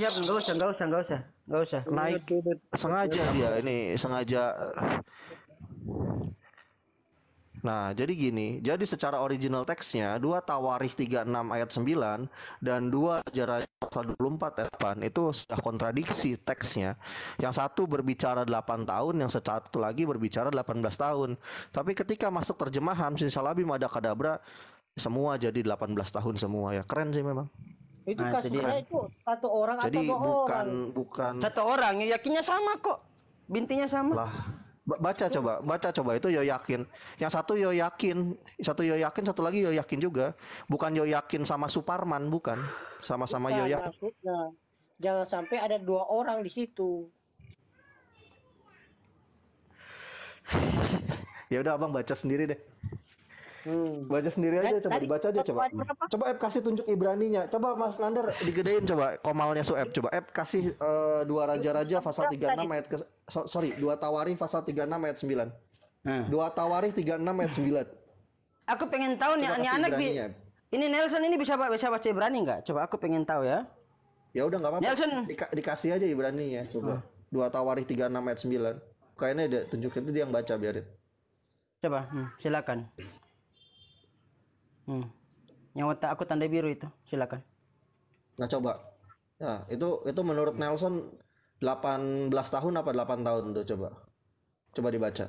jawab. Nggak usah. Naik sengaja dia ini sengaja. Nah, jadi gini, jadi secara original teksnya 2 Tawarikh 36 ayat 9 dan 2 Raja-Raja pasal 24 ayat 8 itu sudah kontradiksi teksnya. Yang satu berbicara 8 tahun, yang satu lagi berbicara 18 tahun. Tapi ketika masuk terjemahan Simsalabim ada kadabra semua jadi 18 tahun semua ya. Keren sih memang. Itu kasusnya itu satu orang jadi atau dua orang? Bukan satu orang, yakinnya sama kok. Bintinya sama. lah. Baca coba itu yo yakin. Yang satu yo yakin, satu lagi yo yakin juga. Bukan yo yakin sama Suparman, bukan. Sama-sama yo yakin. Maksudnya, jangan sampai ada dua orang di situ. Ya udah Abang baca sendiri deh. Baca sendiri aja, coba dibaca aja coba. Coba Ep kasih tunjuk Ibraninya. Coba Mas Nander digedein coba komalnya Sueb. Coba Ep kasih 2 Raja-Raja pasal 36 ayat ke 2 Tawarikh pasal 36 ayat 9. 2 Tawarikh 36 ayat 9. Aku pengen tahu nih anak ini Nelson ini bisa baca Ibrani nggak? Coba aku pengen tahu ya. Ya udah nggak apa-apa. Nelson dikasih aja Ibraninya coba. 2 Tawarikh 36 ayat 9. Kayaknya dia tunjukin itu dia yang baca biarin. Coba, silakan. Yang otak aku tanda biru itu, silakan. Nah coba. Nah itu menurut Nelson 18 tahun apa 8 tahun tuh coba. Coba dibaca.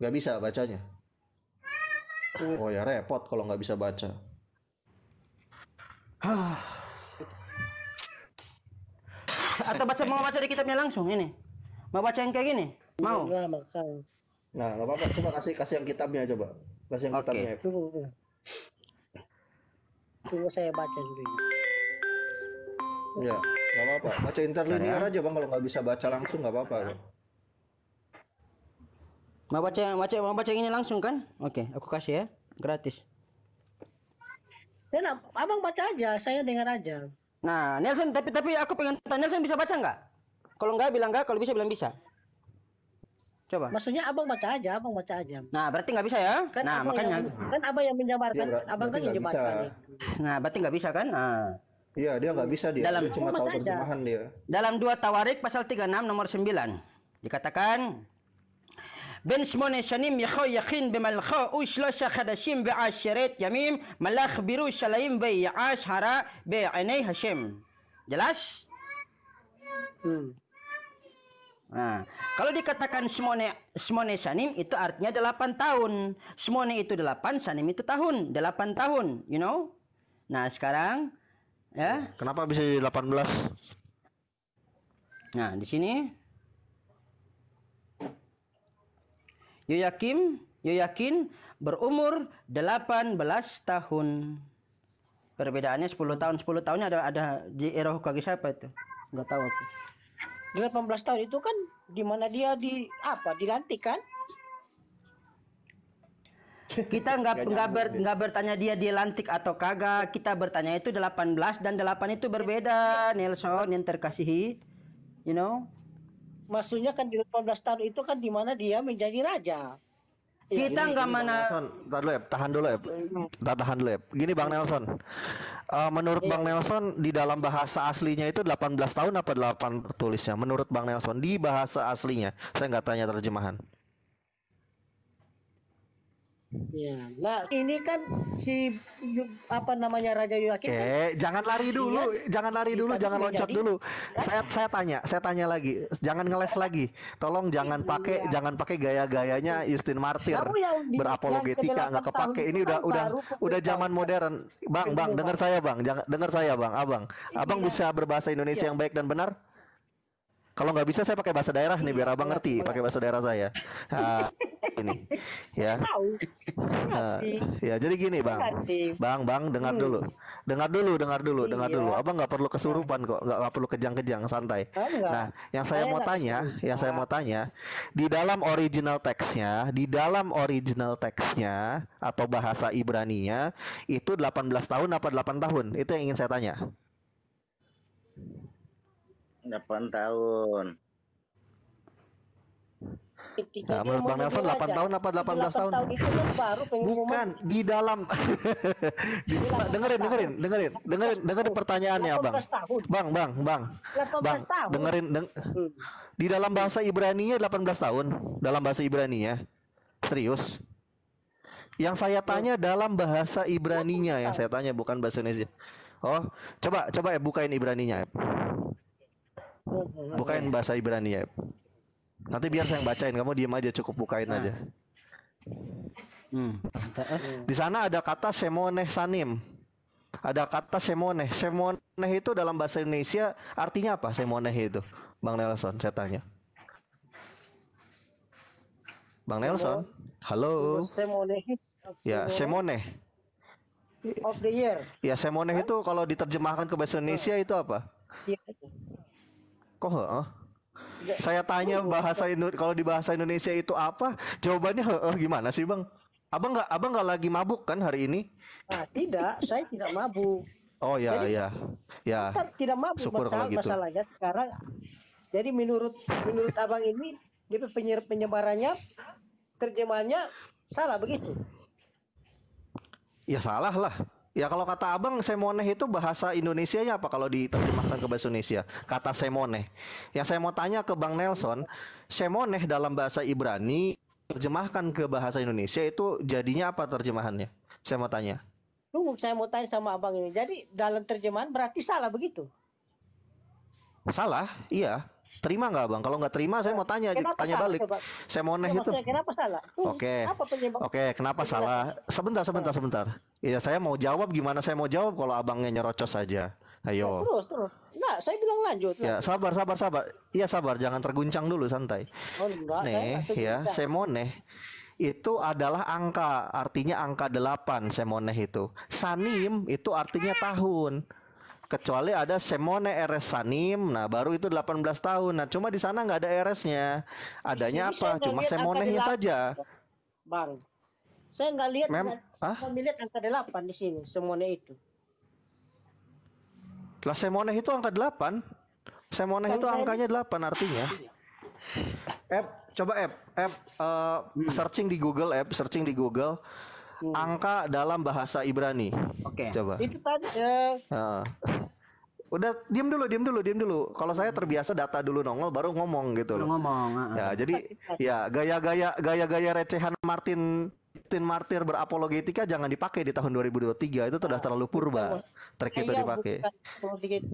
Gak bisa bacanya. Oh ya repot kalau nggak bisa baca. Atau mau baca di kitabnya langsung ini? Mau baca yang kayak gini? Mau? Nah, nggak apa-apa. Coba kasih yang kitabnya coba. Kasih yang kitabnya. Tunggu saya baca dulu. Ya, nggak apa-apa. Baca interlinear aja Bang. Kalau nggak bisa baca langsung nggak apa-apa. Mau baca yang ini langsung kan? Oke, aku kasih ya, gratis. Ya, Abang baca aja, saya dengar aja. Nah, Nelson, tapi aku pengen tanya, Nelson bisa baca nggak? Kalau nggak bilang nggak, kalau bisa bilang bisa. Coba. Maksudnya Abang baca aja. Nah, berarti nggak bisa ya? Kan nah, makanya. Kan Abang yang menjabarkan, ya, Abang kan yang menjabarkan. Nah, berarti nggak bisa kan? Nah. Iya, dia nggak bisa dia. Dia cuma tahu terjemahan dia. Dalam 2 Tawarikh pasal 36 nomor 9 dikatakan Ben שמונה שנים יכול יכין במלכו ושלושה חדשים בעשרת ימים מלך בירושלים ויעש הרע בעיני השם. Jelas? Nah, kalau dikatakan Smone Sanim itu artinya 8 tahun. Smone itu 8, Sanim itu tahun. 8 tahun, you know? Nah, sekarang ya. Kenapa bisa 18? Nah, di sini Yoyakin berumur 18 tahun. Perbedaannya 10 tahun. 10 tahunnya ada di era Hokage siapa itu? Enggak tahu aku. 18 tahun itu kan di mana dia dilantik kan? Kita nggak bertanya dia lantik atau kagak. Kita bertanya itu 18 dan 8 itu berbeda, Nelson yang terkasihi. You know? Maksudnya kan di 18 tahun itu kan di mana dia menjadi raja. Kita nggak mana. Tahan dulu ya. Gini Bang Nelson. Menurut Bang Nelson di dalam bahasa aslinya itu 18 tahun apa 8 tulisnya? Menurut Bang Nelson di bahasa aslinya. Saya nggak tanya terjemahan. Ya, nah ini kan si Raja Yoyakin jangan lari dulu, jangan loncat dulu. Saya tanya lagi, jangan ngeles lagi. Tolong jangan pakai gaya-gayanya Justin Martyr berapologetika, nggak kepake. Ini udah zaman modern. Bang, dengar saya Bang, Abang bisa berbahasa Indonesia yang baik dan benar? Kalau nggak bisa saya pakai bahasa daerah nih biar Abang ngerti, pakai bahasa daerah saya. Ini ya. Ya jadi gini Bang, dengar dulu. Abang nggak perlu kesurupan kok, nggak perlu kejang-kejang, santai. Nah, yang saya mau tanya, di dalam original teksnya atau bahasa Ibraninya itu 18 tahun apa 8 tahun? Itu yang ingin saya tanya. 8 tahun. Ketika Nah, dia menurut mau Bang Nelson 8 menjelajah, tahun apa 18 tahun? itu kan baru pengumuman. Bukan di dalam dengerin pertanyaannya, Bang. 18 tahun. Bang, 18 tahun. Hmm. Di dalam bahasa Ibrani-nya 18 tahun, dalam bahasa Ibrani-nya. Serius? Yang saya tanya dalam bahasa Ibrani-nya, yang saya tanya bukan bahasa Indonesia. Oh, coba ya bukain Ibrani-nya. Bukain bahasa Ibrani-nya. Nanti biar saya yang bacain, kamu diam aja, cukup bukain aja. Di sana ada kata semoneh sanim. Ada kata semoneh. Semoneh itu dalam bahasa Indonesia artinya apa? Semoneh itu, Bang Nelson, saya tanya. Bang Nelson, halo. Semoneh. Ya, semoneh. Of the year. Ya, semoneh itu kalau diterjemahkan ke bahasa Indonesia itu apa? Kok heeh? Saya tanya kalau di bahasa Indonesia itu apa? Jawabannya heeh gimana sih, Bang? Abang nggak lagi mabuk kan hari ini? Ah, tidak, saya tidak mabuk. Oh ya, Jadi, ya. Ya. Kita tidak mabuk. Syukur kalau gitu. Masalahnya sekarang. Jadi menurut Abang ini dia penyebarannya terjemahannya salah begitu. Ya salah lah. Ya kalau kata Abang semoneh itu bahasa Indonesianya apa kalau diterjemahkan ke bahasa Indonesia? Kata semoneh. Yang saya mau tanya ke Bang Nelson, semoneh dalam bahasa Ibrani terjemahkan ke bahasa Indonesia itu jadinya apa terjemahannya? Saya mau tanya. Tunggu, saya mau tanya sama Abang ini. Jadi dalam terjemahan berarti salah begitu? Salah, iya. Terima nggak, Bang? Kalau nggak terima, saya mau tanya salah, balik. coba? Semoneh itu. Kenapa salah? Oke. Apa Oke, kenapa salah? Sebentar. Iya, saya mau jawab gimana saya mau jawab kalau abangnya nyerocos saja. Ayo. Terus. Nah, saya bilang lanjut. Ya, sabar. Iya, sabar, jangan terguncang dulu, santai. Oh, enggak, Nih, ya, semoneh itu adalah angka, artinya angka 8 semoneh itu. Sanim itu artinya tahun. Kecuali ada semoneh rs sanim, nah baru itu 18 tahun. Nah, cuma di sana nggak ada rs-nya. Adanya apa? Cuma semonehnya saja. Bang, saya nggak lihat. Saya lihat angka 8 di sini, semoneh itu. Lah semoneh itu angka 8. Semoneh itu angkanya 8 artinya. Coba searching di Google, angka dalam bahasa Ibrani. Oke. Coba. Itu tadi Udah diam dulu. Kalau saya terbiasa data dulu nongol baru ngomong gitu loh. Ya, jadi ya gaya-gaya recehan Martin Martir berapologetika jangan dipakai di tahun 2023. Itu sudah terlalu purba. Trik itu dipakai.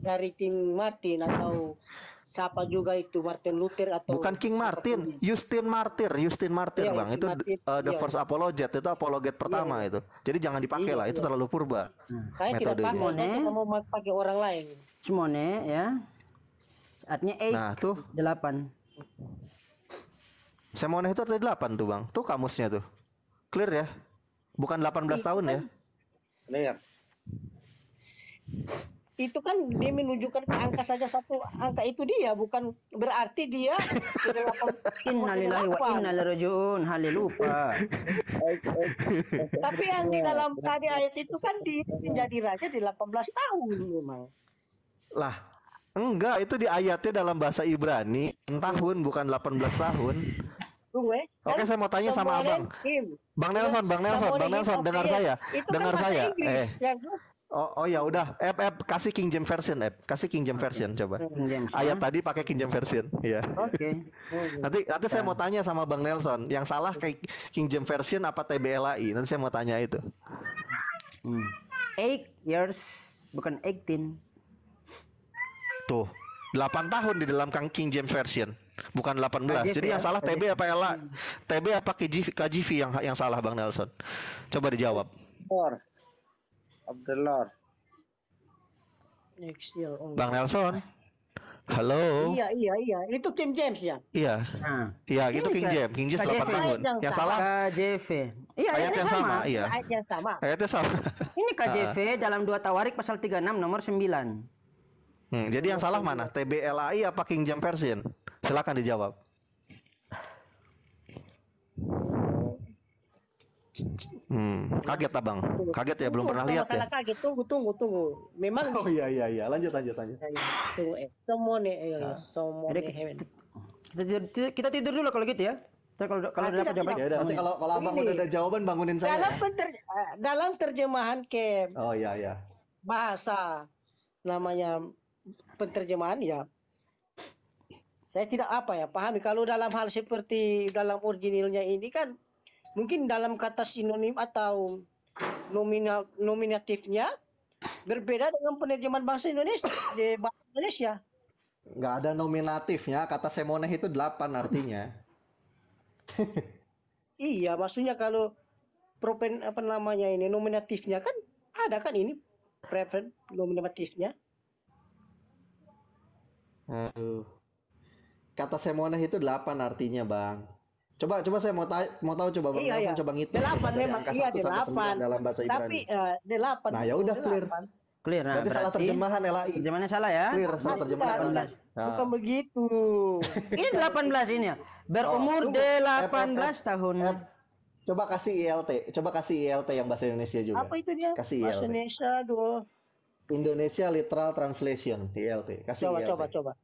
Dari tim Martin atau siapa juga itu, Martin Luther atau bukan King Martin, Justin Martir ya, Bang. Itu the first apologet, itu apologet pertama itu. Jadi jangan dipakai lah, itu terlalu purba. Saya tidak pakai, saya mau pakai orang lain. Semoneh ya. Artinya 8. Nah, tuh 8. Semoneh itu artinya 8 tuh, Bang. Tuh kamusnya tuh. Clear ya? Bukan 18 tahun ya? Clear. Itu kan dia menunjukkan ke angka saja, satu angka itu dia, bukan berarti dia innalillahi wa inna ilaihi rajiun, haleluya. Tapi yang di dalam tadi ayat itu kan dia menjadi raja di 18 tahun memang. Lah, enggak, itu di ayatnya dalam bahasa Ibrani tahun, bukan 18 tahun. Oke, saya mau tanya sama Abang. Bang Nelson, dengar saya. Oh ya udah, kasih King James version, kasih King James version coba. Ayat tadi pakai King James version, ya. Oke. Nanti saya mau tanya sama Bang Nelson, yang salah kayak King James version apa TBLAI? Nanti saya mau tanya itu. 8 years, bukan 18. Tuh, 8 tahun di dalam King James version, bukan 18. Jadi yang salah TB apa LA? TB apa KJV yang salah, Bang Nelson? Coba dijawab. Of the Lord. Bang Nelson. Halo. Iya. Itu King James ya? Iya. Iya, itu King James. King James 8 tahun. Yang salah KJV. Iya, ayat yang sama. Iya. Ayatnya sama. Ini KJV dalam 2 Tawarik pasal 36 nomor 9. Jadi yang salah mana? TBLAI apa King James version? Silakan dijawab. Kaget Abang. Kaget ya, belum pernah lihat ya. Kaget, tunggu. Memang Oh iya. Lanjut. Semoneh. Kita tidur dulu kalau gitu ya. Kalau dapat tidak, jawaban. Ya udah nanti kalau abang Begini. udah ada jawaban bangunin saya. Dalam terjemahan ke Oh iya. bahasa namanya penterjemahan ya, saya tidak pahami kalau dalam hal seperti dalam originalnya ini kan mungkin dalam kata sinonim atau nominatifnya berbeda dengan penerjemahan bahasa Indonesia di bahasa Indonesia. Nggak ada nominatifnya, kata semoneh itu 8 artinya. Iya, maksudnya kalau nominatifnya kan ada kan ini preference nominatifnya. Aduh. Kata semoneh itu 8 artinya, Bang. Coba saya mau tahu coba Bang Nelson coba ngitung. 8 dari memang angka iya 1 sampai 9 8. dalam bahasa Ibrani. Tapi 8. Nah, ya udah clear. Clear. Nah, Berarti salah terjemahan LAI. Terjemahannya salah ya. Clear, salah terjemahan LAI. Bukan begitu. Ini 18 ini ya. Berumur tunggu. 18 tahun. Coba kasih ILT yang bahasa Indonesia juga. Apa itu dia? Kasih Bahasa ILT. Indonesia dulu. Indonesia Literal Translation ILT. Kasih ILT. Coba.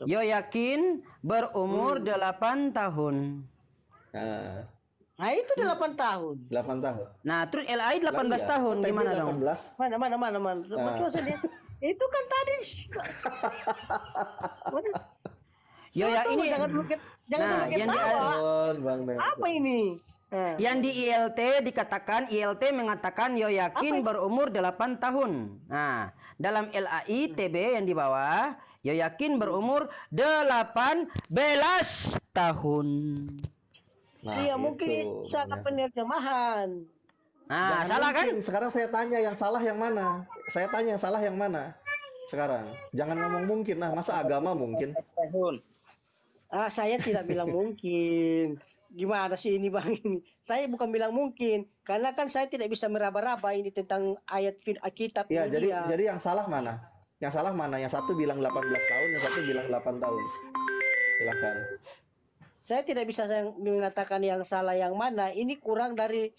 Yoyakin berumur 8 tahun. Nah, itu 8 tahun. 8 tahun. Nah, terus LAI 18 tahun TB gimana dong? 18. Mana. Coba saya lihat. Itu kan tadi. Yoya ini jangan dulu Nah, yang di Bang Nelson. Apa ini? yang di ILT dikatakan ILT mengatakan Yoyakin berumur 8 tahun. Nah, dalam LAI TB yang di bawah Yoyakin berumur 18 tahun. Nah, Iya, itu. mungkin salah penerjemahan. Nah, Jangan salah kan? mungkin. Sekarang saya tanya yang salah yang mana? Sekarang. Jangan ngomong mungkin. Nah, masa agama mungkin? Saya tidak bilang mungkin. Gimana sih ini Bang ini? Saya bukan bilang mungkin, karena kan saya tidak bisa meraba-raba ini tentang ayat kitab Iya, ini. jadi yang salah mana? Yang salah mana? Yang satu bilang 18 tahun, yang satu bilang 8 tahun. Silakan. Saya tidak bisa mengatakan yang salah yang mana. Ini kurang dari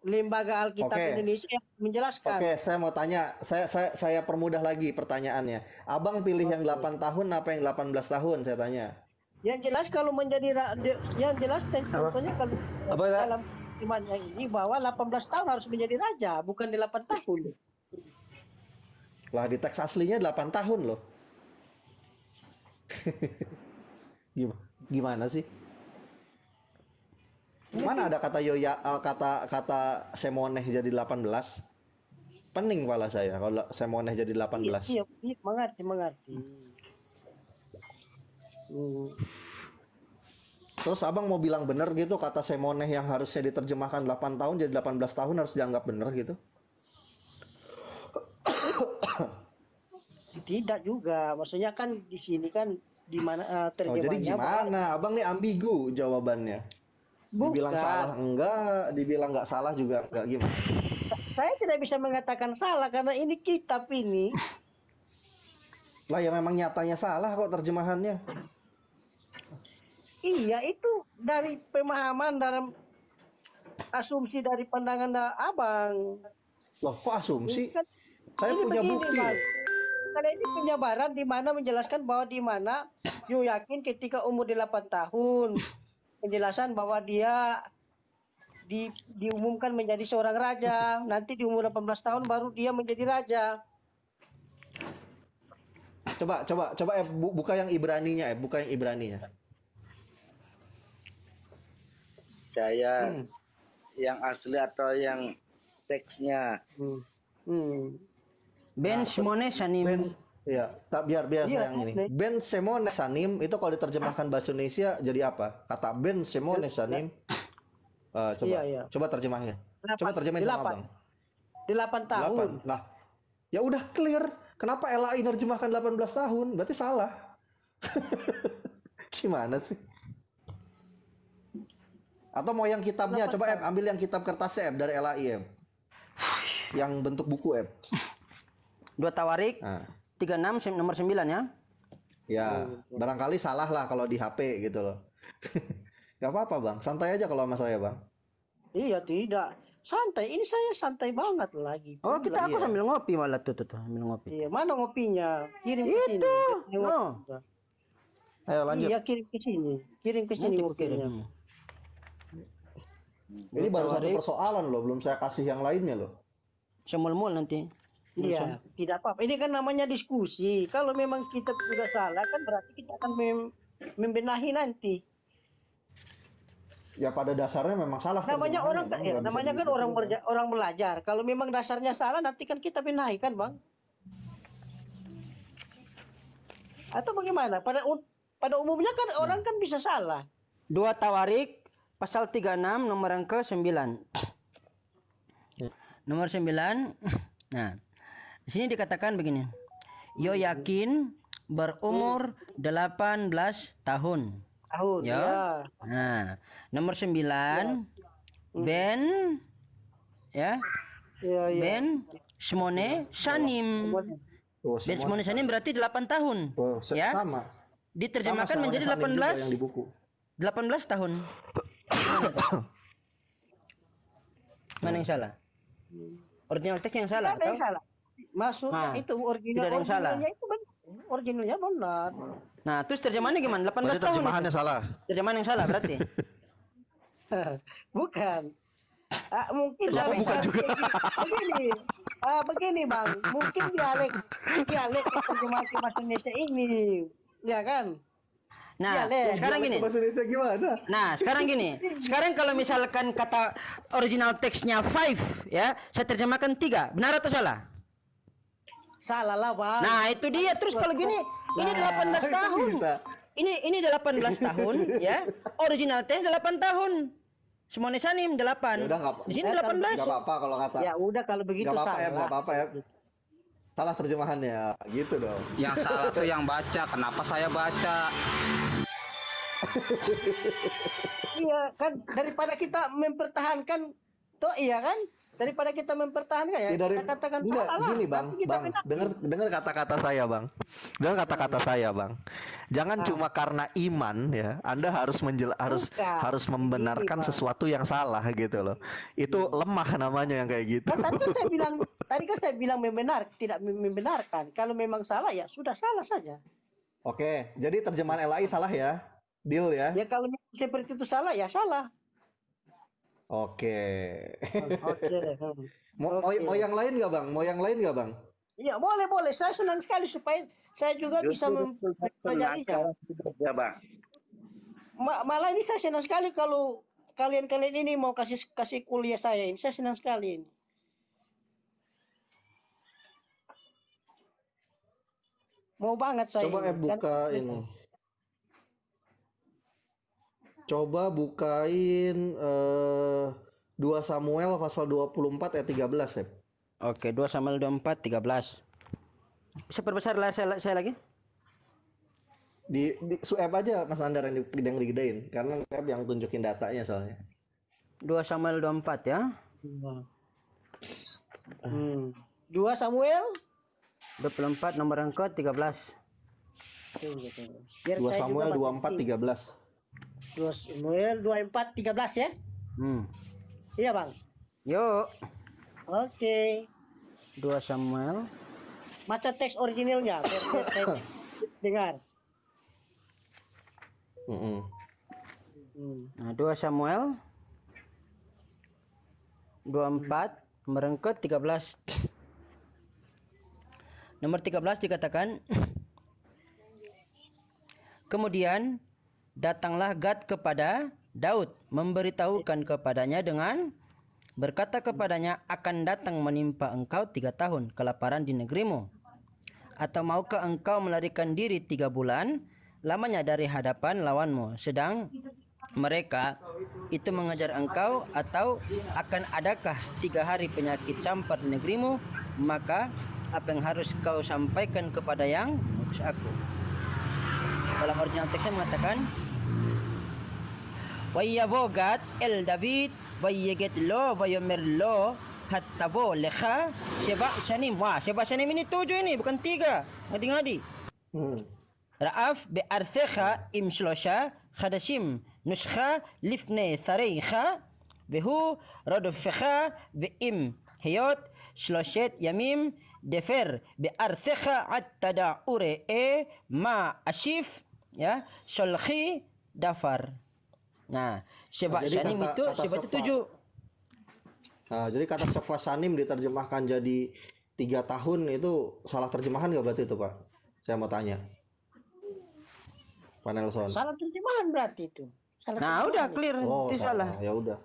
Lembaga Alkitab Indonesia yang menjelaskan. Oke, saya mau tanya, saya permudah lagi pertanyaannya. Abang pilih yang 8 tahun apa yang 18 tahun? Saya tanya. Yang jelas kalau yang jelas contohnya kalau dalam iman yang ini bahwa 18 tahun harus menjadi raja, bukan 8 tahun. Lah di teks aslinya 8 tahun loh. Gimana sih? Mana ada kata kata semoneh jadi 18? Pening kepala saya kalau semoneh jadi 18. Iya, mengerti. Terus abang mau bilang bener gitu kata semoneh yang harusnya diterjemahkan 8 tahun jadi 18 tahun harus dianggap bener gitu? Tidak juga, maksudnya kan di sini kan di mana terjemahnya. Jadi gimana? Abang nih ambigu jawabannya. Dibilang salah enggak, dibilang nggak salah juga enggak, gimana? Saya tidak bisa mengatakan salah karena ini kitab ini. Lah ya memang nyatanya salah kok terjemahannya. Iya, itu dari pemahaman dalam asumsi dari pandangan abang. Loh, kok asumsi? Kan, saya punya bukti. Karena ini penyebaran di mana menjelaskan bahwa di mana Yoyakin ketika umur 8 tahun, penjelasan bahwa dia diumumkan menjadi seorang raja, nanti di umur 18 tahun baru dia menjadi raja. Coba buka yang Ibraninya, buka yang Ibraninya. Saya yang asli atau yang teksnya. Ben Simone Sanim. Ya, biar saya yang ini. Ben Simone Sanim itu kalau diterjemahkan bahasa Indonesia jadi apa? Kata Ben Simone Sanim. Coba terjemahnya. Coba terjemahin sama Abang. 8 tahun. Nah, ya udah clear. Kenapa LAI nerjemahkan 18 tahun? Berarti salah. Gimana sih? Atau mau yang kitabnya? Coba ambil yang kitab kertasnya dari LAI yang bentuk buku 2 Tawarik 36 nomor 9 ya. Ya, barangkali salah lah kalau di HP gitu loh. Gak apa-apa Bang, santai aja kalau sama saya Bang. Iya, tidak. Santai, ini saya santai banget lagi. Oh, aku sambil ngopi malah tuh sambil ngopi. Iya, mana ngopinya? Kirim ke sini. No. Ayo lanjut. Iya, kirim ke sini. Kirim ke sini ngopinya. Ini baru satu persoalan loh, belum saya kasih yang lainnya loh. Semul-mul nanti. Iya, tidak apa-apa. Ini kan namanya diskusi. Kalau memang kita juga salah kan berarti kita akan membenahi nanti. Ya pada dasarnya memang salah. Namanya orang Bang. ya, namanya kan orang belajar. Kalau memang dasarnya salah nanti kan kita benahi kan, Bang? Atau bagaimana? Pada umumnya kan orang kan bisa salah. 2 Tawarik pasal 36 nomor yang ke-9. Nomor 9. Nah, di sini dikatakan begini. Yoyakin berumur 18 tahun. Ya. Nah, nomor 9 Ben ya. Ben Shmone Shanim. Ben Shmone Shanim berarti 8 tahun. Ya. Sama. Diterjemahkan menjadi 18 yang di buku. 18 tahun. Mana yang salah? Original teks yang salah Ada yang salah. Maksudnya itu originalnya itu benar. Originalnya benar. Nah, terus terjemahannya gimana? 18 berarti tahun. Terjemahannya salah. Terjemahan yang salah berarti. Bukan. Mungkin bukan juga. Begini Bang, mungkin dialek terjemahan ke bahasa Indonesia ini, ya kan? Nah, sekarang gini. Bahasa Indonesia gimana? Nah, sekarang gini. Sekarang kalau misalkan kata original teksnya 5 ya, saya terjemahkan 3. Benar atau salah? Salah lah, Bang. Nah, itu dia. Terus kalau gini, ini 18 tahun. Ini 18 tahun ya. Original teks 8 tahun. Shmone Shanim 8. Di sini 18. Enggak apa-apa kalau kata. Ya udah kalau begitu salah. Enggak apa-apa ya. Salah terjemahannya, gitu dong. Yang salah tuh yang baca. Kenapa saya baca? Iya kan, daripada kita mempertahankan, toh iya kan? Daripada kita mempertahankan ya, kita katakan salah. Gini Bang, dengar kata-kata saya Bang. Dengar kata-kata saya Bang. Jangan cuma karena iman ya, Anda harus harus membenarkan sesuatu yang salah gitu loh. Itu lemah namanya yang kayak gitu. Tadi kan saya bilang tidak membenarkan. Kalau memang salah ya sudah salah saja. Oke, jadi terjemahan LAI salah ya? Deal ya? Ya kalau seperti itu salah ya salah. Oke. Mau yang lain nggak Bang? Iya, boleh. Saya senang sekali supaya saya juga bisa mempelajarinya. Ya, Bang. Malah ini saya senang sekali kalau kalian ini mau kasih kuliah saya ini. Saya senang sekali ini. Mau banget saya. Coba buka ini. Coba bukain 2 Samuel pasal 24 ayat 13 ya. Oke, 2 Samuel 24 13. Bisa perbesar layar saya lagi? Di swap aja Mas Andar yang digedein karena swap yang tunjukin datanya soalnya. 2 Samuel 24 ya. 2 Samuel 24 nomor yang ke-13. 2 Samuel 24 13. 2 Samuel 24 13 ya? Iya, Bang. Yuk. Oke. 2 Samuel. Baca teks originalnya biar dengar. Nah, 2 Samuel 24 nomor yang ke-13. Nomor 13 dikatakan, kemudian datanglah Gad kepada Daud, memberitahukan kepadanya dengan berkata kepadanya, akan datang menimpa engkau 3 tahun kelaparan di negerimu. Atau maukah engkau melarikan diri 3 bulan lamanya dari hadapan lawanmu, sedang mereka itu mengejar engkau, atau akan adakah 3 hari penyakit sampar di negerimu, maka apa yang harus kau sampaikan kepada yang mengutus aku. Dalam original teksnya mengatakan, Wayavo Gad el David wayeget lo wayomer lo hatavo lecha Sheba Shanim. Wah, Sheba Shanim ini 7 ini, bukan 3. Ngadi-ngadi. Ra'af be'arthecha im shlosha khadashim nuskha lifne thareicha vehu rodofecha ve'im heyot shloshet yamim defer be'arthecha at-tada ure ma ashif ya sholchi dafar. Nah, Sheba jadi Shanim itu kata Sheba itu Sefa. 7. Nah, jadi kata Sefa Sanim diterjemahkan jadi 3 tahun itu salah terjemahan nggak berarti itu Pak? Saya mau tanya. Pak Nelson. Salah terjemahan berarti itu. Salah Nah, udah clear, Oh, itu salah. Ya udah.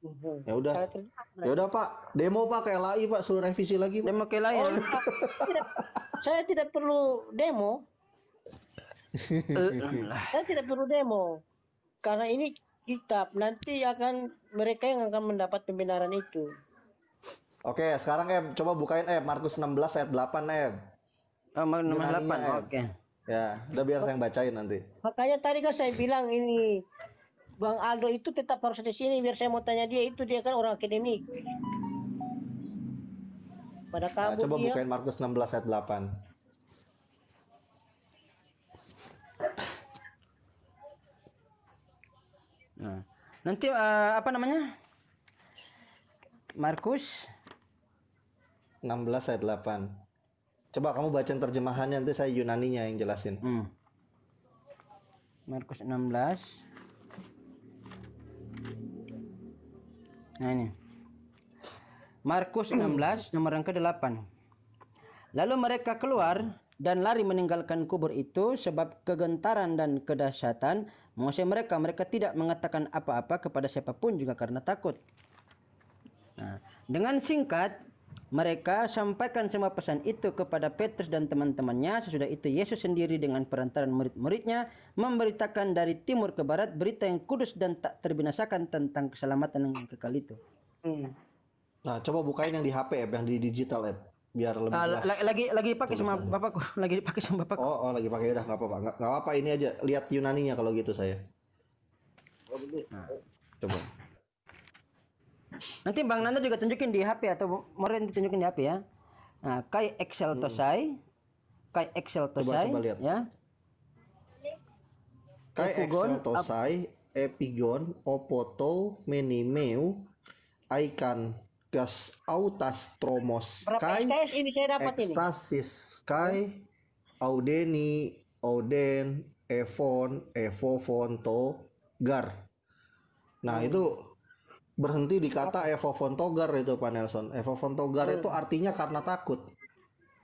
Mhm. Ya udah. Salah terjemahan berarti. Ya udah Pak, demo Pak ke LAI Pak, suruh revisi lagi Pak. Demo ke lain. Oh, tidak. Saya tidak perlu demo. Saya tidak perlu demo. Karena ini kitab, nanti akan mereka yang akan mendapat pembenaran itu. Oke, sekarang coba bukain Markus 16 ayat 8 Oh, nomor Yunaninya, 8. Oke. Ya, udah biar saya yang bacain nanti. Makanya tadi kan saya bilang ini Bang Aldo itu tetap harus di sini biar saya mau tanya dia kan orang akademik. Pada Nah, kabur coba dia. bukain Markus 16 ayat 8. Nah, nanti apa namanya? Markus 16 ayat 8. Coba kamu bacain terjemahannya, nanti saya Yunaninya yang jelasin. Markus 16. Nah ini. Markus 16 nomor yang ke-8. Lalu mereka keluar dan lari meninggalkan kubur itu sebab kegentaran dan kedahsyatan menguasai mereka. Mereka tidak mengatakan apa-apa kepada siapapun juga karena takut. Nah, dengan singkat mereka sampaikan semua pesan itu kepada Petrus dan teman-temannya. Sesudah itu Yesus sendiri dengan perantaran murid-muridnya memberitakan dari timur ke barat berita yang kudus dan tak terbinasakan tentang keselamatan yang kekal itu. Nah, coba bukain yang di HP yang di digital biar lebih jelas. Lagi pakai sama bapakku, lagi dipakai sama bapakku. Oh, lagi pakai, udah nggak apa-apa. Nggak apa-apa, ini aja lihat Yunaninya kalau gitu saya. Coba. Nanti Bang Nanda juga tunjukin di HP atau Moren tunjukin di HP ya. Nah, kai Excel tosai. Kai Excel tosai. Coba lihat. Ya. Kai Excel tosai, epigon, opoto, menimeu, aikan, gas autas tromos, Berapa kai, SKS ini saya dapat ini? ekstasis, kai, audeni, oden, evon, evofonto, gar. Nah, itu berhenti di kata evofontogar itu Pak Nelson. Evofontogar itu artinya karena takut.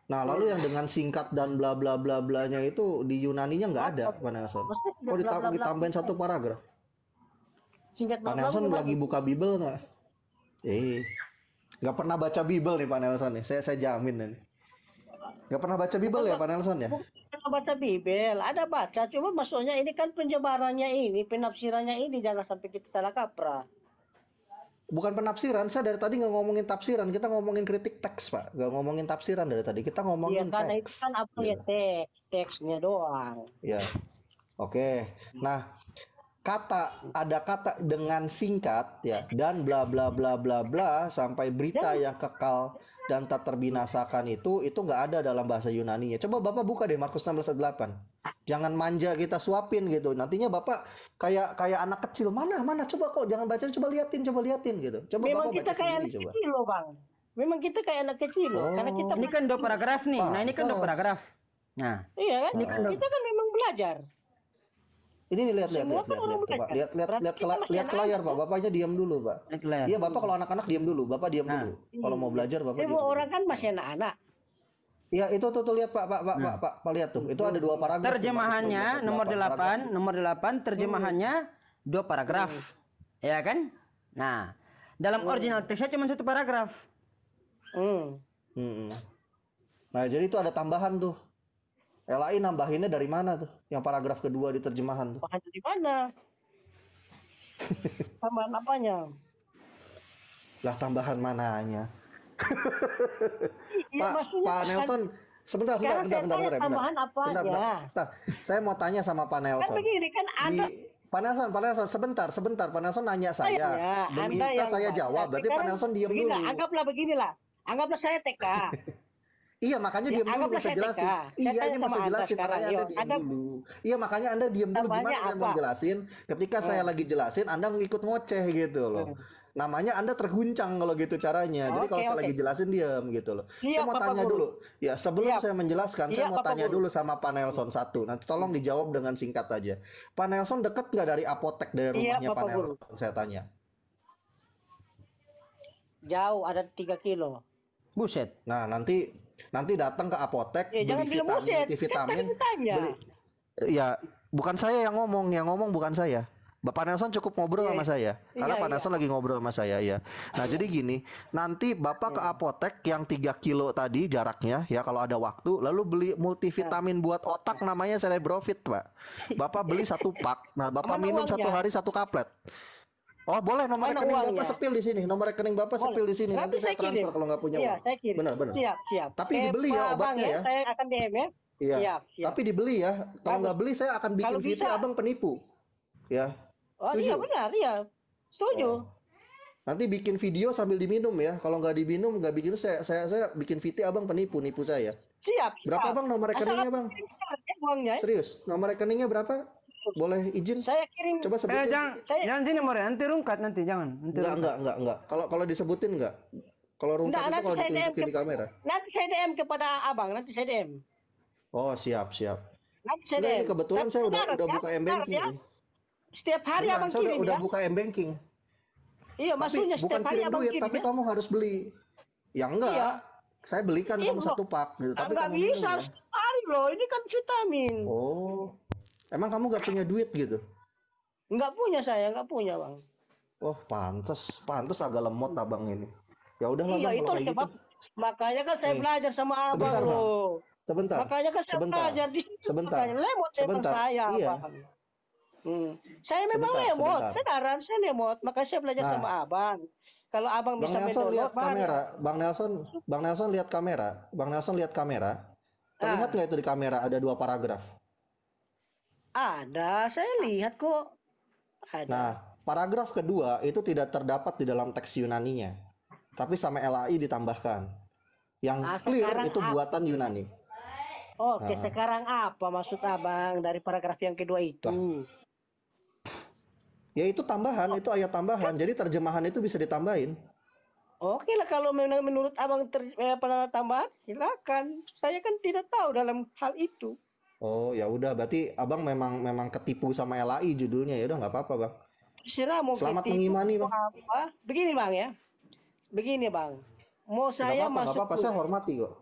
Nah, lalu yang dengan singkat dan bla bla bla blanya itu di Yunaninya nggak ada Pak Nelson. Oh, ditambahin satu paragraf. Singkat Pak Nelson lagi buka Bible nggak? Nggak pernah baca Bible nih Pak Nelson nih. Saya jamin nih. Nggak pernah baca Bible ya Pak Nelson ya? Bukan baca Bible, ada baca. Cuma maksudnya ini kan penjabarannya ini, penafsirannya ini jangan sampai kita salah kaprah. Bukan penafsiran, saya dari tadi nggak ngomongin tafsiran, kita ngomongin kritik teks Pak, nggak ngomongin tafsiran dari tadi, kita ngomongin karena teks. itu kan apa ya teksnya doang. Ya, oke. Nah, ada kata dengan singkat ya dan bla bla bla bla bla sampai berita yang kekal dan tak terbinasakan itu nggak ada dalam bahasa Yunani ya. Coba Bapak buka deh Markus 16 ayat 8. Jangan manja kita suapin gitu. Nantinya Bapak kayak anak kecil. Mana coba kok jangan baca, coba liatin gitu. Coba Memang Bapak kita baca kayak sendiri anak coba. kecil loh Bang. Memang kita kayak anak kecil loh. Karena kita Ini kan 2 paragraf nih. Nah, ini kan 2 paragraf. Nah, iya kan? Kita kan memang belajar. Ini nih lihat Semua kan orang coba. belajar. Lihat Berarti kita masih ke layar Pak. Bapaknya diam dulu Pak. lihat ke layar. Iya Bapak kalau anak-anak diam dulu. Bapak diam dulu. Kalau mau belajar Bapak diam Semua dulu. orang kan masih anak-anak. Iya itu tuh lihat Pak lihat tuh. Itu ada 2 paragraf. Terjemahannya nomor 8 terjemahannya 2 paragraf. Ya kan? Nah, dalam original teksnya cuma 1 paragraf. Nah, jadi itu ada tambahan tuh. LAI nambahinnya dari mana tuh? Yang paragraf kedua di terjemahan tuh. Bahan dari mana? Tambahan apanya? Lah tambahan mananya? Iya, maksudnya Pak Nelson, sebentar. Tambahan apa aja? Saya mau tanya sama Pak Nelson. Kan begini kan Anda Pak Nelson, sebentar. Pak Nelson nanya saya. Meminta saya jawab. Berarti Pak Nelson diam dulu. Anggaplah beginilah. Anggaplah saya TK. Iya, makanya diam dulu anggaplah bisa saya jelasin. TK. Iya, Saya ini tanya masa sama Anda jelasin. sekarang, Makanya Anda diam dulu. Iya, makanya Anda diam dulu. Gimana Tambahnya saya mau apa? jelasin? Ketika saya lagi jelasin, Anda ngikut ngoceh gitu loh. namanya Anda terguncang kalau gitu caranya. Jadi kalau saya lagi jelasin diam gitu loh. Saya mau tanya dulu. Ya, sebelum saya menjelaskan, saya mau tanya dulu sama Pak Nelson satu. Nanti tolong dijawab dengan singkat aja. Pak Nelson dekat nggak dari apotek dari rumahnya Pak Nelson? Saya tanya. Jauh, ada 3 kilo. Buset. Nah, nanti datang ke apotek beli vitamin. Ya, bukan saya yang ngomong bukan saya. Bapak Nelson cukup ngobrol sama saya. Karena Pak Nelson lagi ngobrol sama saya ya. Nah, jadi gini, nanti Bapak ke apotek yang 3 kilo tadi jaraknya ya kalau ada waktu, lalu beli multivitamin buat otak namanya Cerebrofit, Pak. Bapak beli 1 pak. Nah, Bapak minum 1 hari 1 kaplet. Oh, boleh nomor rekening Bapak sepil di sini. Nomor rekening Bapak sepil di sini. Nanti saya transfer kalau nggak punya uang. Benar. Siap. Tapi dibeli ya obatnya ya. Saya akan DM ya. Iya. Tapi dibeli ya. Kalau nggak beli saya akan bikin video Abang penipu. Ya. Oh iya benar ya. Setuju. Nanti bikin video sambil diminum ya. Kalau nggak diminum nggak bikin saya bikin video Abang nipu saya. Siap. Berapa Bang nomor rekeningnya Bang? Serius. Nomor rekeningnya berapa? Boleh izin? Saya kirim. Coba sebutin. Jangan sini nomornya, nanti rungkat nanti jangan. Enggak. Kalau disebutin enggak. Kalau rungkat itu kalau ditunjukin di kamera. Nanti saya DM kepada Abang, nanti saya DM. Oh, siap. Nanti saya DM. Ini kebetulan saya udah buka M-Banking nih. Setiap hari Abang kirim ya. Udah buka M-Banking. Iya, maksudnya setiap hari Abang kirim. Tapi kamu harus beli. Ya enggak. Iya. Saya belikan kamu 1 pak gitu. Tapi kamu bisa setiap hari loh. Ini kan vitamin. Oh. Emang kamu gak punya duit gitu? Nggak punya Bang. Oh, pantes agak lemot Abang ini. Ya udahlah Bang. Iya, itu sebab gitu. Makanya kan saya belajar sama Abang loh. Sebentar. Makanya kan saya belajar di situ. Lemot saya, iya. Abang. Saya memang lemot, benaran saya lemot. Makanya saya belajar sama Abang. Kalau Abang bisa lihat kamera, Bang Nelson lihat kamera. Terlihat nggak itu di kamera ada 2 paragraf? Ada, saya lihat kok. Ada. Nah, paragraf kedua itu tidak terdapat di dalam teks Yunaninya, tapi sama LAI ditambahkan. Yang clear itu buatan Yunani. Oke, sekarang apa maksud Abang dari paragraf yang kedua itu? Ya itu tambahan, itu ayat tambahan. Jadi terjemahan itu bisa ditambahin. Oke lah, kalau menurut Abang tambahan, silakan. Saya kan tidak tahu dalam hal itu. Oh ya udah, berarti Abang memang ketipu sama LAI judulnya. Ya udah nggak apa-apa Bang. Selamat mengimani Bang. Begini Bang ya, mau saya masuk. Nggak apa-apa, saya hormati kok.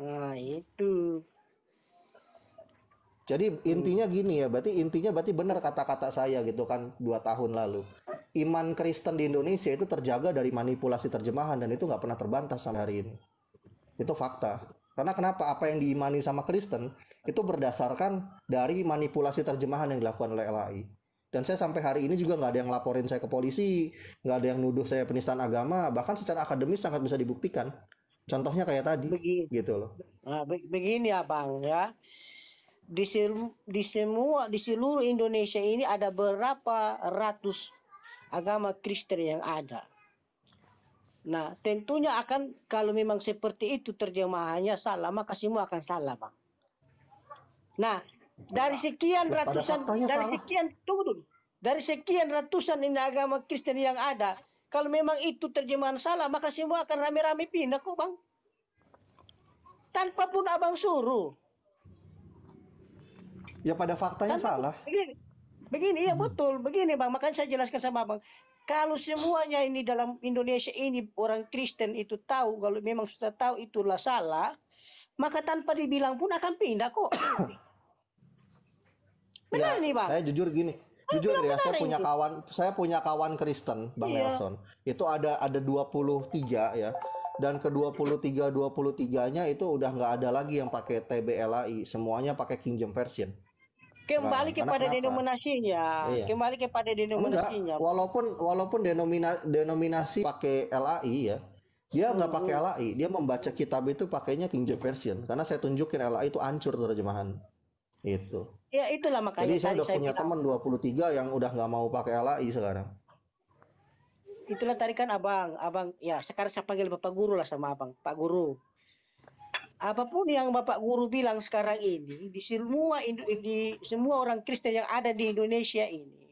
Nah itu. Jadi intinya gini ya, berarti benar kata-kata saya gitu kan 2 tahun lalu. Iman Kristen di Indonesia itu terjaga dari manipulasi terjemahan dan itu nggak pernah terbantah sampai hari ini. Itu fakta. Karena kenapa? Apa yang diimani sama Kristen itu berdasarkan dari manipulasi terjemahan yang dilakukan oleh LAI. Dan saya sampai hari ini juga nggak ada yang laporin saya ke polisi, nggak ada yang nuduh saya penistaan agama, bahkan secara akademis sangat bisa dibuktikan. Contohnya kayak tadi, gitu loh. Nah, begini ya Bang ya. Di seluruh Indonesia ini ada berapa ratus agama Kristen yang ada. Nah, tentunya akan kalau memang seperti itu terjemahannya salah, maka semua akan salah, Bang. Nah, dari sekian ratusan ini agama Kristen yang ada, kalau memang itu terjemahan salah, maka semua akan rame-rame pindah kok, Bang. Tanpa pun Abang suruh. Ya pada faktanya salah. Begini, ya betul. Begini, Bang, makanya saya jelaskan sama Abang. Kalau semuanya ini dalam Indonesia ini orang Kristen itu tahu, kalau memang sudah tahu itulah salah, maka tanpa dibilang pun akan pindah kok. Benar nih Bang. Saya jujur gini, ya, saya punya kawan Kristen, Bang Nelson. Itu ada 23 ya. Dan ke 23-23-nya itu udah nggak ada lagi yang pakai TBLAI, semuanya pakai King James Version. Kembali kepada denominasinya. Iya. Kembali kepada denominasinya. Enggak, walaupun denominasi pakai LAI ya, dia nggak pakai LAI, dia membaca kitab itu pakainya King James Version. Karena saya tunjukin LAI itu hancur terjemahan. Itu. Ya itulah makanya. Jadi saya udah punya teman 23 yang udah nggak mau pakai LAI sekarang. Itulah tarikan abang ya sekarang saya panggil Bapak Guru lah sama Abang, Pak Guru. Apapun yang Bapak Guru bilang sekarang ini di semua orang Kristen yang ada di Indonesia ini,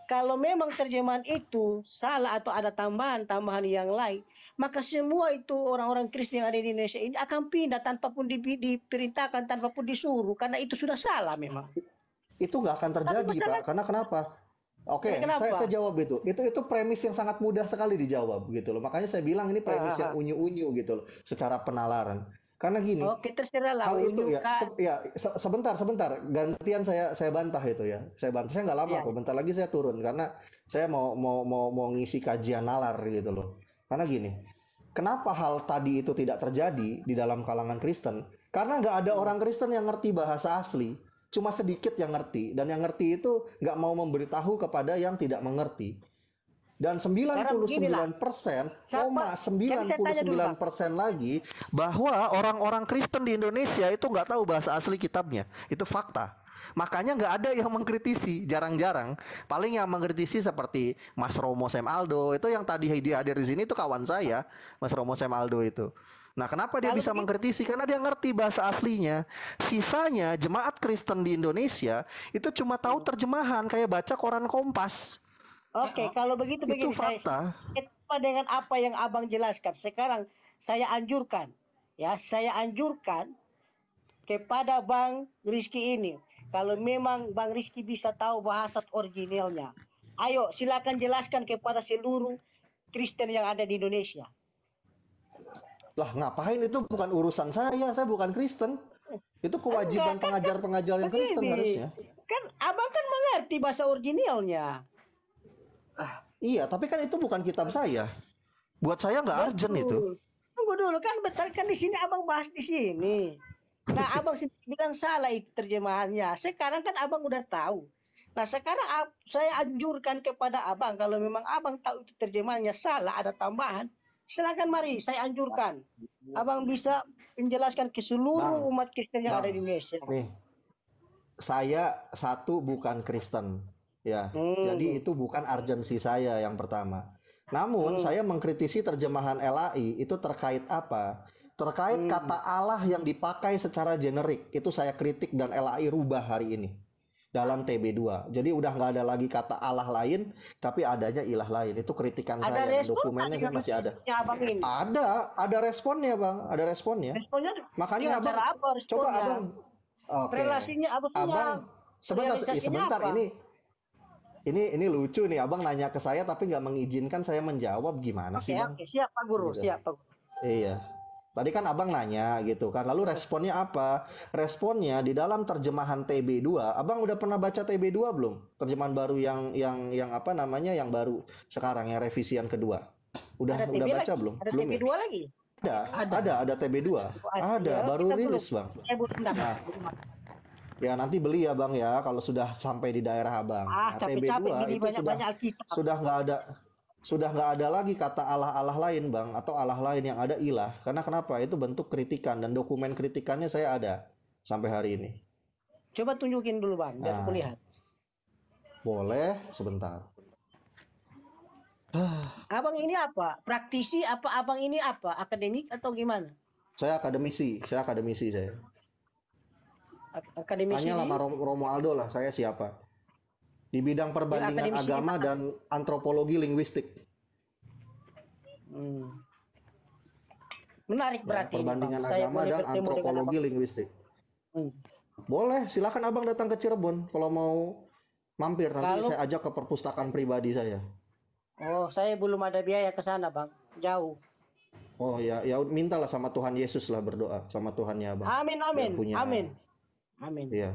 kalau memang terjemahan itu salah atau ada tambahan-tambahan yang lain, maka semua itu orang-orang Kristen yang ada di Indonesia ini akan pindah tanpa pun diperintahkan, tanpa pun disuruh, karena itu sudah salah memang. Itu nggak akan terjadi, Pak. Karena kenapa? Oke, saya jawab itu. Itu premis yang sangat mudah sekali dijawab gitu loh. Makanya saya bilang ini premis yang unyu-unyu gitu loh, secara penalaran. Karena gini. Oke, terserah lah. Hal itu sebentar. Gantian saya bantah itu ya. Saya bantah. Saya nggak lama kok. Bentar lagi saya turun karena saya mau ngisi kajian nalar gitu loh. Karena gini. Kenapa hal tadi itu tidak terjadi di dalam kalangan Kristen? Karena nggak ada orang Kristen yang ngerti bahasa asli. Cuma sedikit yang ngerti, dan yang ngerti itu nggak mau memberitahu kepada yang tidak mengerti. Dan 99,99% lagi bahwa orang-orang Kristen di Indonesia itu nggak tahu bahasa asli kitabnya. Itu fakta. Makanya nggak ada yang mengkritisi, jarang-jarang. Paling yang mengkritisi seperti Mas Romo Sam Aldo, itu yang tadi hadir di sini itu kawan saya, Mas Romo Sam Aldo itu. Nah, kenapa dia bisa mengkritisi? Karena dia ngerti bahasa aslinya. Sisanya jemaat Kristen di Indonesia itu cuma tahu terjemahan, kayak baca koran Kompas. Oke, kalau begitu itu fakta. Saya dengan apa yang Abang jelaskan. Sekarang saya anjurkan kepada Bang Rizky ini, kalau memang Bang Rizky bisa tahu bahasa originalnya, ayo silakan jelaskan kepada seluruh Kristen yang ada di Indonesia. Lah ngapain, itu bukan urusan saya bukan Kristen. Itu kewajiban pengajar-pengajar yang Kristen harusnya. Kan Abang kan mengerti bahasa originalnya. Iya, tapi kan itu bukan kitab saya. Buat saya nggak urgent itu. Tunggu dulu, kan betul kan di sini Abang bahas di sini. Nah, Abang bilang salah itu terjemahannya. Sekarang kan Abang udah tahu. Nah, sekarang saya anjurkan kepada Abang, kalau memang Abang tahu itu terjemahannya salah, ada tambahan, silakan mari, saya anjurkan. Abang bisa menjelaskan ke seluruh umat Kristen yang ada di Indonesia. Nih, saya bukan Kristen, ya. Jadi itu bukan urgensi saya yang pertama. Namun saya mengkritisi terjemahan LAI itu terkait apa? Terkait kata Allah yang dipakai secara generik. Itu saya kritik dan LAI rubah hari ini dalam TB2. Jadi udah nggak ada lagi kata Allah lain, tapi adanya ilah lain. Itu kritikan saya, dan dokumennya kan masih ada. Ada responnya, Bang. Ada responnya. Makanya Abang coba Abang. Relasinya Abang sebentar ini lucu nih. Abang nanya ke saya tapi nggak mengizinkan saya menjawab, gimana sih, Bang? Oke, siap Pak Guru, siap Pak Guru. Iya. Tadi kan Abang nanya gitu kan, lalu responnya apa? Responnya di dalam terjemahan TB2. Abang udah pernah baca TB2 belum? Terjemahan baru yang apa namanya, yang baru sekarang, yang revisian kedua. Udah baca lagi? Belum? Ada belum TB2 ya? lagi? Ada TB2. Ada, baru rilis, Bang. Nah, ya nanti beli ya, Bang ya, kalau sudah sampai di daerah Abang. Nah, TB2 itu sudah nggak ada lagi kata Allah lain, Bang, atau Allah lain, yang ada ilah. Karena kenapa? Itu bentuk kritikan, dan dokumen kritikannya saya ada sampai hari ini. Coba tunjukin dulu, Bang, biar aku lihat. Boleh, sebentar. Abang ini apa? Praktisi apa? Abang ini apa? Akademik atau gimana? Saya akademisi saya. Akademisi. Tanya sama Romo Aldo lah, saya siapa? Di bidang perbandingan agama dan antropologi linguistik. Menarik berarti. Perbandingan agama dan antropologi linguistik. Boleh, silakan Abang datang ke Cirebon kalau mau mampir. Nanti saya ajak ke perpustakaan pribadi saya. Oh, saya belum ada biaya ke sana, Bang. Jauh. Oh ya mintalah sama Tuhan Yesus lah, berdoa sama Tuhannya, Bang. Amin. Amin. Iya.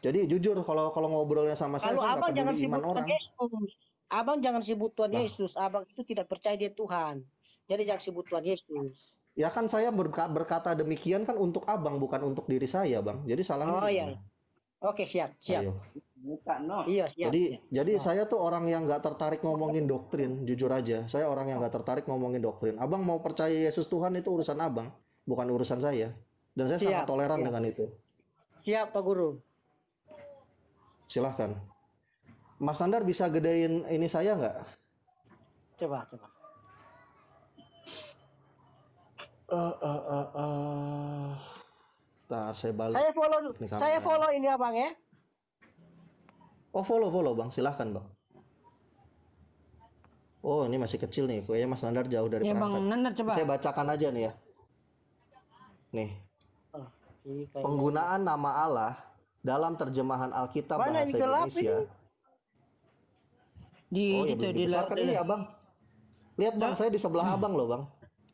Jadi jujur, kalau ngobrolnya sama saya nggak peduli iman orang. Abang jangan sebut Tuhan Yesus. Abang itu tidak percaya dia Tuhan. Jadi jangan sebut Tuhan Yesus. Ya kan saya berkata demikian kan untuk Abang, bukan untuk diri saya, Bang. Jadi salahnya. Oh iya. Oke, siap. Ayo. Iya, siap. Jadi saya tuh orang yang nggak tertarik ngomongin doktrin, jujur aja. Saya orang yang nggak tertarik ngomongin doktrin. Abang mau percaya Yesus Tuhan itu urusan Abang, bukan urusan saya. Dan saya sangat toleran dengan itu. Siap, Pak Guru. Silahkan. Mas Nandar bisa gedein ini saya nggak? Coba. Saya balik. Saya follow ini ya, Bang ya. Oh, follow Bang, silahkan, Bang. Oh, ini masih kecil nih. Kayaknya Mas Nandar jauh dari Ya perangkat. Bang Nandar coba. Saya bacakan aja nih ya. Nih. Ah, ini kayaknya- Penggunaan nama Allah dalam terjemahan Alkitab Mana bahasa ini gelap Indonesia. Di Oh, ya itu belum di dibesarkan ini Abang. Lihat Bang, saya di sebelah Abang loh, Bang.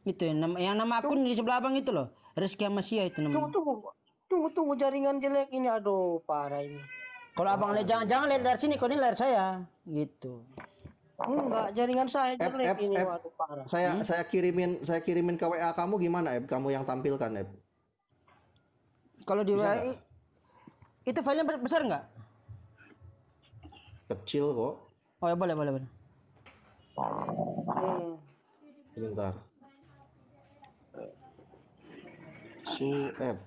itu yang nama akun di sebelah Abang itu loh. Rizky Amasia itu namanya. Tunggu jaringan jelek ini, aduh parah ini. Kalau Abang lihat jangan lihat dari sini, kok ini layar saya gitu. Enggak, jaringan saya jelek ini, Eb. waduh parah. Saya kirimin ke WA kamu gimana, Eb? Kamu yang tampilkan, Eb. Kalau di Bisa WA nggak? itu filenya besar nggak? Kecil kok. Oh ya boleh. Sebentar. Sueb.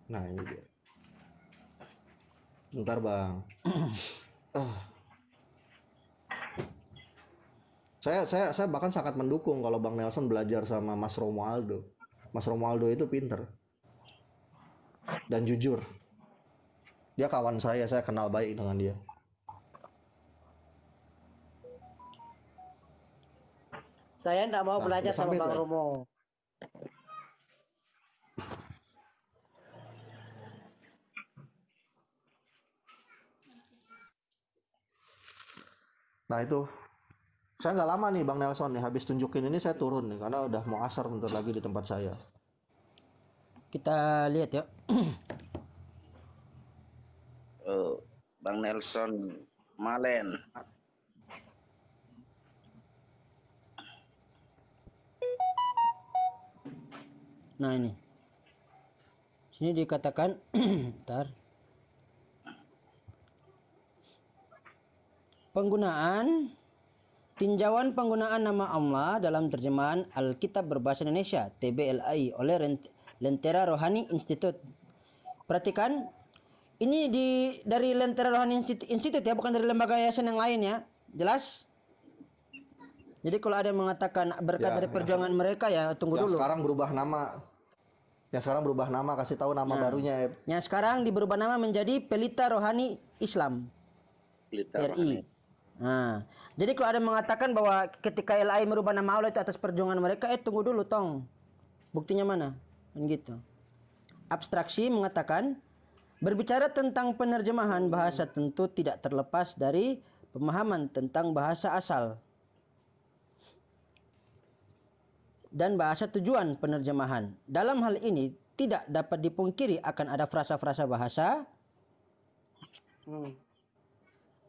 Nah, ini dia. Bentar, Bang. Saya bahkan sangat mendukung kalau Bang Nelson belajar sama Mas Romualdo. Mas Romualdo itu pinter dan jujur. Dia kawan saya kenal baik dengan dia. Saya enggak mau Nah, belajar udah sama sampai Bang tuh, ya? Romo. Nah itu, saya nggak lama nih Bang Nelson nih, habis tunjukin ini saya turun nih, karena udah mau asar bentar lagi di tempat saya. Kita lihat ya. Oh, Bang Nelson Malen. Nah ini. Sini dikatakan bentar. Tinjauan penggunaan nama Allah dalam terjemahan Alkitab berbahasa Indonesia TBLAI oleh Lentera Rohani Institute. Perhatikan, ini dari Lentera Rohani Institute ya, bukan dari lembaga yayasan yang lain ya. Jelas? Jadi kalau ada yang mengatakan berkat dari perjuangan mereka ya tunggu Yang dulu. sekarang berubah nama, kasih tahu nama barunya. Yang sekarang berubah nama menjadi Pelita Rohani Islam. Pelita RI. Nah, jadi kalau ada yang mengatakan bahwa ketika LAI merubah nama Allah itu atas perjuangan mereka, tunggu dulu tong. Buktinya mana? Kan gitu. Abstraksi mengatakan berbicara tentang penerjemahan bahasa tentu tidak terlepas dari pemahaman tentang bahasa asal dan bahasa tujuan penerjemahan. Dalam hal ini tidak dapat dipungkiri akan ada frasa-frasa bahasa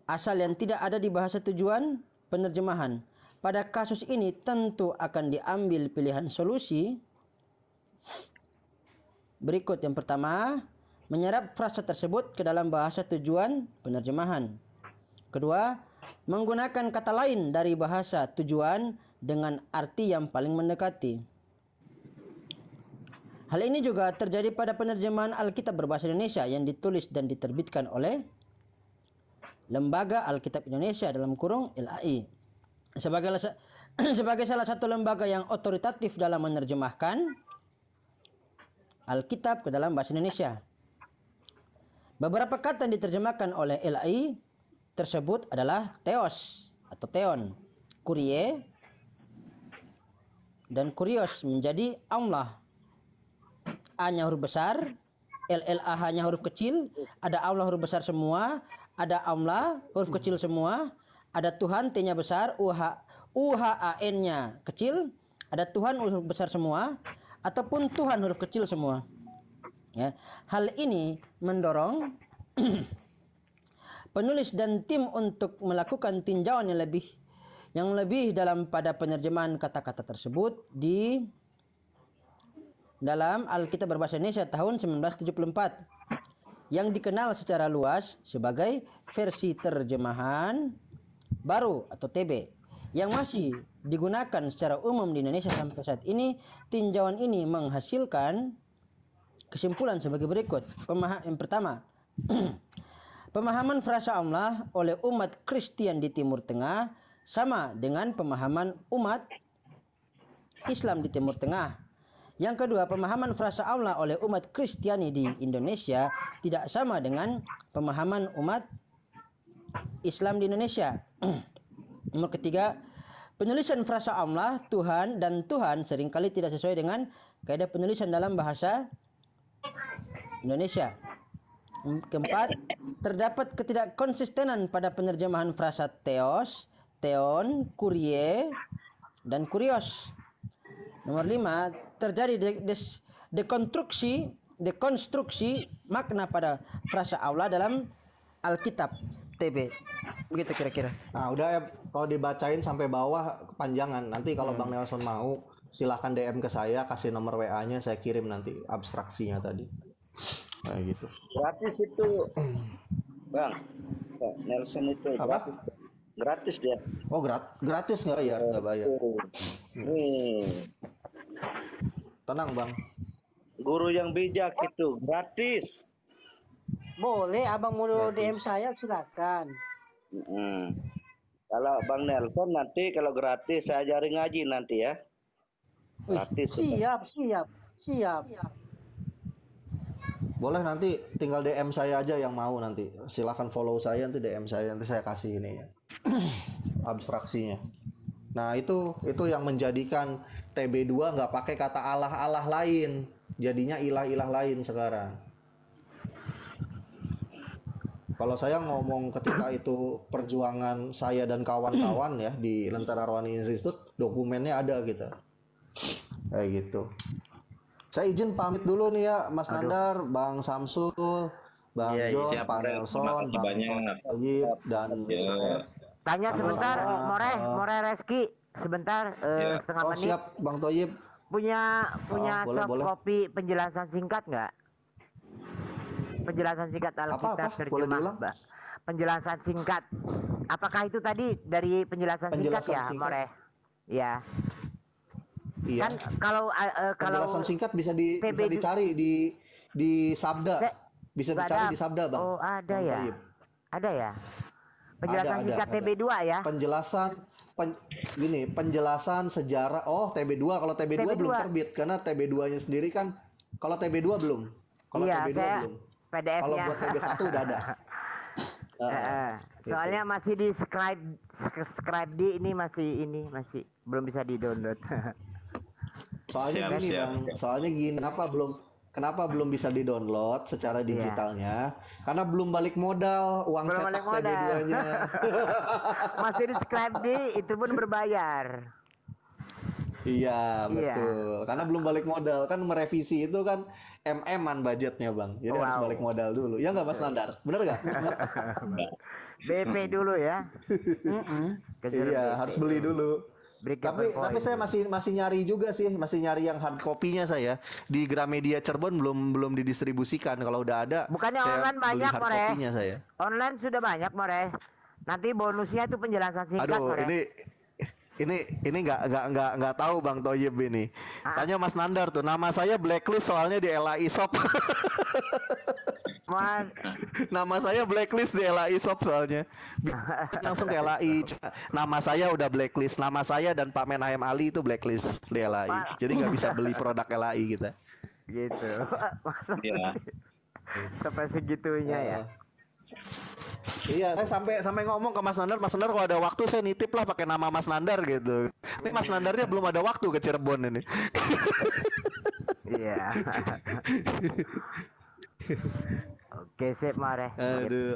asal yang tidak ada di bahasa tujuan penerjemahan. Pada kasus ini tentu akan diambil pilihan solusi berikut. Yang pertama, menyerap frasa tersebut ke dalam bahasa tujuan penerjemahan. Kedua, menggunakan kata lain dari bahasa tujuan dengan arti yang paling mendekati. Hal ini juga terjadi pada penerjemahan Alkitab berbahasa Indonesia yang ditulis dan diterbitkan oleh Lembaga Alkitab Indonesia dalam kurung LAI sebagai salah satu lembaga yang otoritatif dalam menerjemahkan Alkitab ke dalam bahasa Indonesia. Beberapa kata yang diterjemahkan oleh LAI tersebut adalah theos atau theon, kurie, dan kurios menjadi Allah. A-nya huruf besar, LLAH-nya huruf kecil, ada Allah huruf besar semua, ada amla huruf kecil semua, ada Tuhan T-nya besar, UHAN-nya kecil, ada Tuhan huruf besar semua, ataupun Tuhan huruf kecil semua. Ya. Hal ini mendorong penulis dan tim untuk melakukan tinjauan yang lebih dalam pada penerjemahan kata-kata tersebut di dalam Alkitab berbahasa Indonesia tahun 1974 yang dikenal secara luas sebagai versi terjemahan baru atau TB yang masih digunakan secara umum di Indonesia sampai saat ini. Tinjauan ini menghasilkan kesimpulan sebagai berikut. Yang pertama, pemahaman frasa Allah oleh umat Kristen di Timur Tengah sama dengan pemahaman umat Islam di Timur Tengah. Yang kedua, pemahaman frasa Allah oleh umat Kristiani di Indonesia tidak sama dengan pemahaman umat Islam di Indonesia. Nomor ketiga, Penulisan frasa Allah, Tuhan dan Tuhan seringkali tidak sesuai dengan kaidah penulisan dalam bahasa Indonesia. Keempat, terdapat ketidakkonsistenan pada penerjemahan frasa theos, theon, kurie, dan kurios. Nomor 5, terjadi dekonstruksi makna pada frasa Allah dalam Alkitab TB. Begitu kira-kira. Nah, udah ya, kalau dibacain sampai bawah kepanjangan. Nanti kalau Bang Nelson mau, silahkan DM ke saya, kasih nomor WA-nya, saya kirim nanti abstraksinya tadi. Kayak gitu. Gratis itu, Bang. Nelson itu Apa? Gratis dia. Oh, gratis nggak ya? Nggak bayar. Tenang, Bang. Guru yang bijak itu gratis. Boleh, abang mau DM saya silakan. Kalau Bang Nelson nanti kalau gratis saya ajarin ngaji nanti ya. Gratis. Siap. Boleh, nanti tinggal DM saya aja yang mau nanti. Silakan follow saya, nanti DM saya, nanti saya kasih ini ya. Abstraksinya. Nah, itu yang menjadikan TB2 nggak pakai kata Allah-Allah lain. Jadinya ilah-ilah lain sekarang. Kalau saya ngomong ketika itu perjuangan saya dan kawan-kawan ya di Lentera Rohani Institute, dokumennya ada gitu. Kayak gitu. Saya izin pamit dulu nih ya, Mas Nandar, Bang Samsul, Bang John, siap, Pak Nelson, Bang Toyib, dan Saeb. Tanya sebentar, Sama-sama. More Reski, sebentar, setengah Oh, menit. siap, Bang Toyib. Punya boleh, soft boleh. copy penjelasan singkat nggak? Penjelasan singkat Alkitab Apa? Boleh terjemah, diulang? Mbak. Penjelasan singkat. Apakah itu tadi dari penjelasan singkat ya, singkat. More? Ya. Iya. Kan kalau Penjelasan singkat bisa dicari di Sabda. Bisa dicari di Sabda, Bang. Oh, ada Bang ya. Toyib. Ada ya. Penjelasan singkat ada. TB2 ya. Penjelasan sejarah. Oh, TB2. Kalau TB2 belum terbit karena TB2-nya sendiri kan, kalau TB2 belum. Kalau Iya, TB2 saya belum. PDF-nya. Kalau buat TB1 udah ada. Gitu. Soalnya masih di subscribe di ini masih belum bisa di download. Soalnya gini, Bang. Soalnya gini, kenapa belum bisa di-download secara digitalnya? Karena belum balik modal uang Belum cetak balik modal. TB2-nya. Masih di subscribe di itu pun berbayar. Iya, betul. Karena belum balik modal, kan merevisi itu kan MM-an budgetnya, Bang. Jadi harus balik modal dulu. Ya nggak, Mas Nandar? Bener nggak? BP dulu ya. Iya, harus beli dulu. Tapi saya masih nyari juga sih, masih nyari yang hard copy-nya saya. Di Gramedia Cirebon belum didistribusikan. Kalau udah ada, bukannya saya online beli banyak, hard More. copy-nya saya. Online sudah banyak, More. Nanti bonusnya itu penjelasan singkat, Aduh, More. ini nggak tahu Bang Toyib ini. Tanya Mas Nandar tuh, nama saya blacklist soalnya di LAI Shop. Mas, Nama saya blacklist di LAI Shop soalnya. Langsung ke LAI. Nama saya udah blacklist. Nama saya dan Pak Menayem Ali itu blacklist di LAI. Jadi nggak bisa beli produk LAI kita. gitu. Iya. Sampai segitunya ya. Iya, saya sampai ngomong ke Mas Nandar kalau ada waktu saya nitip lah pakai nama Mas Nandar gitu. Ini Mas Nandarnya belum ada waktu ke Cirebon ini. Iya. Oke, sip, Mare. Aduh,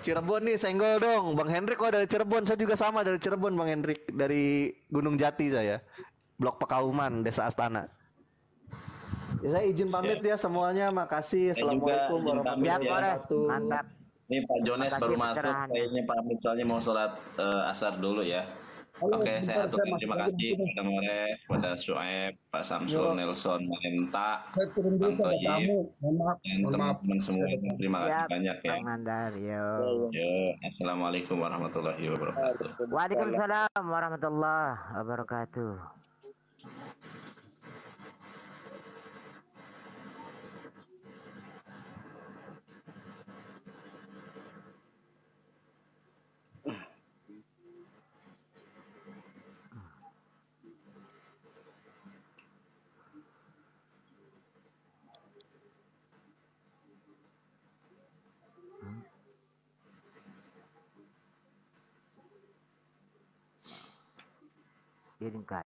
Cirebon nih senggol dong, Bang Hendrik. Kok dari Cirebon? Saya juga sama dari Cirebon, Bang Hendrik. Dari Gunung Jati saya, Blok Pekauman, Desa Astana. Ya, saya izin pamit ya semuanya. Makasih. Assalamualaikum warahmatullahi wabarakatuh. Mantap. Ini Pak Jones baru masuk, pencerahannya. kayaknya pamit soalnya mau sholat asar dulu ya. Oke, saya aturkan terima kasih kepada More, kepada Suaib, Pak Samsul, Nelson, Malenta, Bang Toyib, dan teman-teman semua. Terima kasih banyak ya. Bang Nandar, yo. Assalamualaikum warahmatullahi wabarakatuh. Waalaikumsalam warahmatullahi wabarakatuh. Ini enggak.